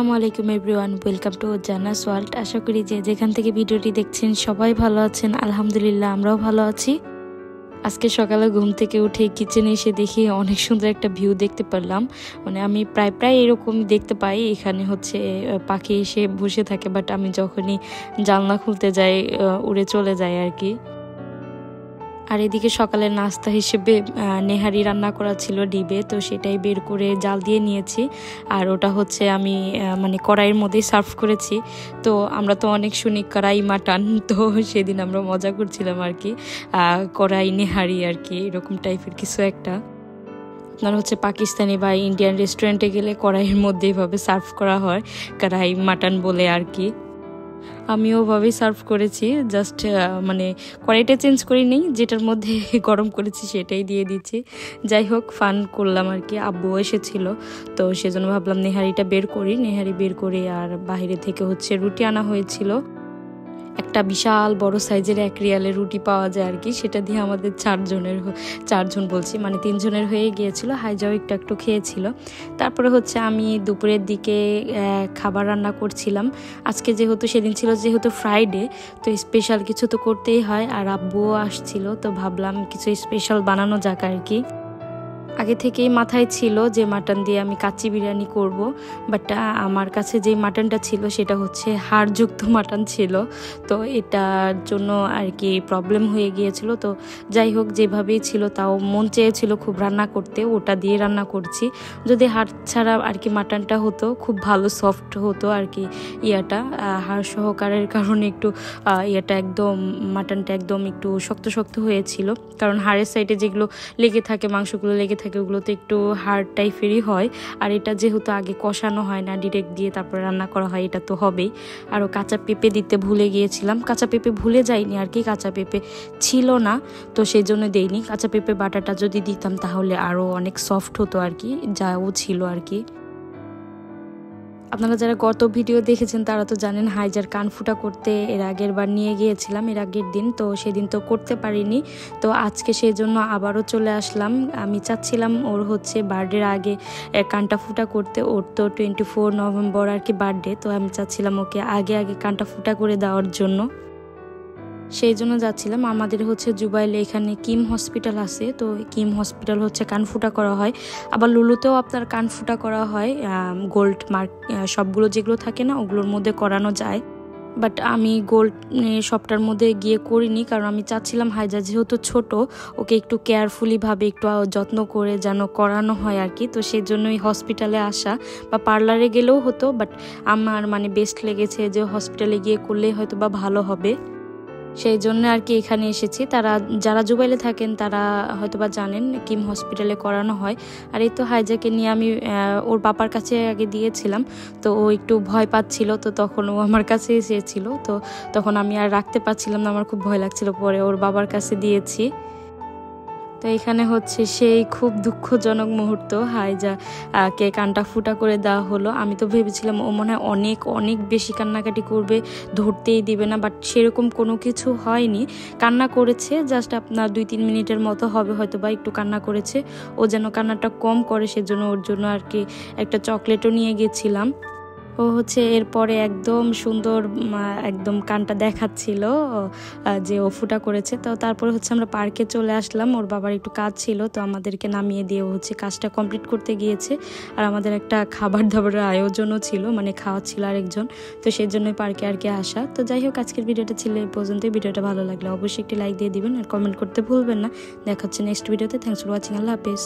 আসসালামু আলাইকুম everyone, welcome to জান্নাস ওয়ার্ল্ড। আশা করি যে যেখান থেকে ভিডিওটি দেখছেন সবাই ভালো আছেন। আলহামদুলিল্লাহ, আমরাও ভালো আছি। আজকে সকালে ঘুম থেকে উঠে কিচেনে এসে দেখি অনেক সুন্দর একটা ভিউ দেখতে পারলাম। মানে আমি প্রায় এরকম দেখতে পাই, এখানে হচ্ছে পাখি এসে বসে থাকে, বাট আমি যখনই জানলা খুলতে যাই উড়ে চলে যায় আর কি। আর এদিকে সকালের নাস্তা হিসেবে নেহারি রান্না করা ছিল ডিবে, তো সেটাই বের করে জাল দিয়ে নিয়েছি। আর ওটা হচ্ছে আমি মানে কড়াইয়ের মধ্যেই সার্ভ করেছি। তো আমরা তো অনেক শুনি কড়াই মাটন, তো সেদিন আমরা মজা করছিলাম আর কি, কড়াই নেহারি আর কি, এরকম টাইপের কিছু একটা। আপনার হচ্ছে পাকিস্তানি বা ইন্ডিয়ান রেস্টুরেন্টে গেলে কড়াইয়ের মধ্যে এভাবে সার্ভ করা হয়, কড়াই মাটন বলে আর কি। আমিও ওভাবেই সার্ভ করেছি, জাস্ট মানে কড়াইটা চেঞ্জ করি নেই, যেটার মধ্যে গরম করেছি সেটাই দিয়ে দিচ্ছি। যাই হোক, ফান করলাম আর কি। আব্বু এসেছিল, তো সেজন্য ভাবলাম নেহারিটা বের করি। নেহারি বের করে আর বাইরে থেকে হচ্ছে রুটি আনা হয়েছিল। একটা বিশাল বড় সাইজের 1 রিয়ালের রুটি পাওয়া যায় আর কি, সেটা দিয়ে আমাদের চারজন বলছি মানে 3 জনের হয়ে গিয়েছিল। হাইজাও একটু খেয়েছিল। তারপরে হচ্ছে আমি দুপুরের দিকে খাবার রান্না করছিলাম। আজকে সেদিন ছিল যেহেতু ফ্রাইডে, তো স্পেশাল কিছু তো করতেই হয়। আর আব্বুও আসছিল, তো ভাবলাম কিছু স্পেশাল বানানো যাক আর কি। আগে থেকেই মাথায় ছিল যে মাটন দিয়ে আমি কাচ্চি বিরিয়ানি করব, বাট আমার কাছে যেই মাটনটা ছিল সেটা হচ্ছে হাড়যুক্ত মাটন ছিল, তো এটার জন্য আর কি প্রবলেম হয়ে গিয়েছিল। তো যাই হোক, যেভাবেই ছিল তাও মন চেয়েছিল খুব রান্না করতে, ওটা দিয়ে রান্না করছি। যদি হাড় ছাড়া আর কি মাটনটা হতো খুব ভালো সফট হতো আর কি। হাড় সহকারের কারণে একটু একদম মাটনটা একদম একটু শক্ত হয়েছিল, কারণ হাড়ের সাইডে যেগুলো লেগে থাকে, মাংসগুলো লেগে থাকে, ওগুলোতে একটু হার্ড টাইপেরই হয়। আর এটা যেহেতু আগে কষানো হয় না, ডিরেক্ট দিয়ে তারপরে রান্না করা হয়, এটা তো হবেই। আরও কাঁচা পেঁপে দিতে ভুলে গিয়েছিলাম। কাঁচা পেঁপে ভুলে যাইনি আর কি, কাঁচা পেঁপে ছিল না, তো সেই জন্য দেইনি। কাঁচা পেঁপে বাটাটা যদি দিতাম তাহলে আরও অনেক সফট হতো আর কি, যাও ছিল আর কি। আপনারা যারা গত ভিডিও দেখেছেন তারা তো জানেন হাইজার কানফুটা করতে এর আগের বার নিয়ে গিয়েছিলাম, এর আগের দিন, তো সেদিন তো করতে পারিনি। তো আজকে সেই জন্য আবারও চলে আসলাম। আমি চাচ্ছিলাম ওর হচ্ছে বার্থডের আগে কানটা ফুটা করতে। ওর তো 24 নভেম্বর আর কি বার্থডে, তো আমি চাচ্ছিলাম ওকে আগে কানটা ফুটা করে দেওয়ার জন্য, সেই জন্য যাচ্ছিলাম। আমাদের হচ্ছে জুবাইলে এখানে কিম হসপিটাল আছে, তো কিম হসপিটাল হচ্ছে কানফুটা করা হয়। আবার লুলুতেও আপনার কানফুটা করা হয়, গোল্ড মার্ক সবগুলো যেগুলো থাকে না ওগুলোর মধ্যে করানো যায়। বাট আমি গোল্ড সবটার মধ্যে গিয়ে করিনি, কারণ আমি চাচ্ছিলাম হাইজা যেহেতু ছোট, ওকে একটু কেয়ারফুলিভাবে একটু যত্ন করে যেন করানো হয় আর কি। তো সেই জন্যই হসপিটালে আসা, বা পার্লারে গেলেও হতো, বাট আমার মানে বেস্ট লেগেছে যে হসপিটালে গিয়ে করলেই হয়তো বা ভালো হবে, সেই জন্য আর কি এখানে এসেছি। যারা জুবাইলে থাকেন তারা হয়তোবা জানেন কিম হসপিটালে করানো হয়। আর এই তো হাইজাকে নিয়ে আমি ওর বাবার কাছে আগে দিয়েছিলাম, তো ও একটু ভয় পাচ্ছিল, তো তখন ও আমার কাছে এসেছিল, তো তখন আমি আর রাখতে পারছিলাম না, আমার খুব ভয় লাগছিল, পরে ওর বাবার কাছে দিয়েছি। তো এখানে হচ্ছে সেই খুব দুঃখজনক মুহূর্ত, হাইজা কে কানটা ফুটা করে দেওয়া হলো। আমি তো ভেবেছিলাম ও মনে হয় অনেক বেশি কান্নাকাটি করবে, ধরতেই দিবে না, বাট সেরকম কোনো কিছু হয়নি। কান্না করেছে জাস্ট আপনার 2-3 মিনিটের মতো হবে হয়তো, বা একটু কান্না করেছে। ও যেন কান্নাটা কম করে সেজন্য ওর জন্য আর কি একটা চকলেটও নিয়ে গেছিলাম। ও হচ্ছে এরপরে একদম সুন্দর একদম কানটা দেখাচ্ছিল যে ও ফুটা করেছে। তো তারপরে হচ্ছে আমরা পার্কে চলে আসলাম, ওর বাবার একটু কাজ ছিল, তো আমাদেরকে নামিয়ে দিয়ে ও হচ্ছে কাজটা কমপ্লিট করতে গিয়েছে। আর আমাদের একটা খাবার দাবারের আয়োজনও ছিল, মানে খাওয়া ছিল আরেকজন, তো সেই জন্যই পার্কে আর কি আসা। তো যাই হোক, আজকের ভিডিওটা ছিল এই পর্যন্তই। ভিডিওটা ভালো লাগলে অবশ্যই একটি লাইক দিয়ে দিবেন আর কমেন্ট করতে ভুলবেন না। দেখা হচ্ছে নেক্সট ভিডিওতে। Thanks for watching. আল্লাহ হাফেজ।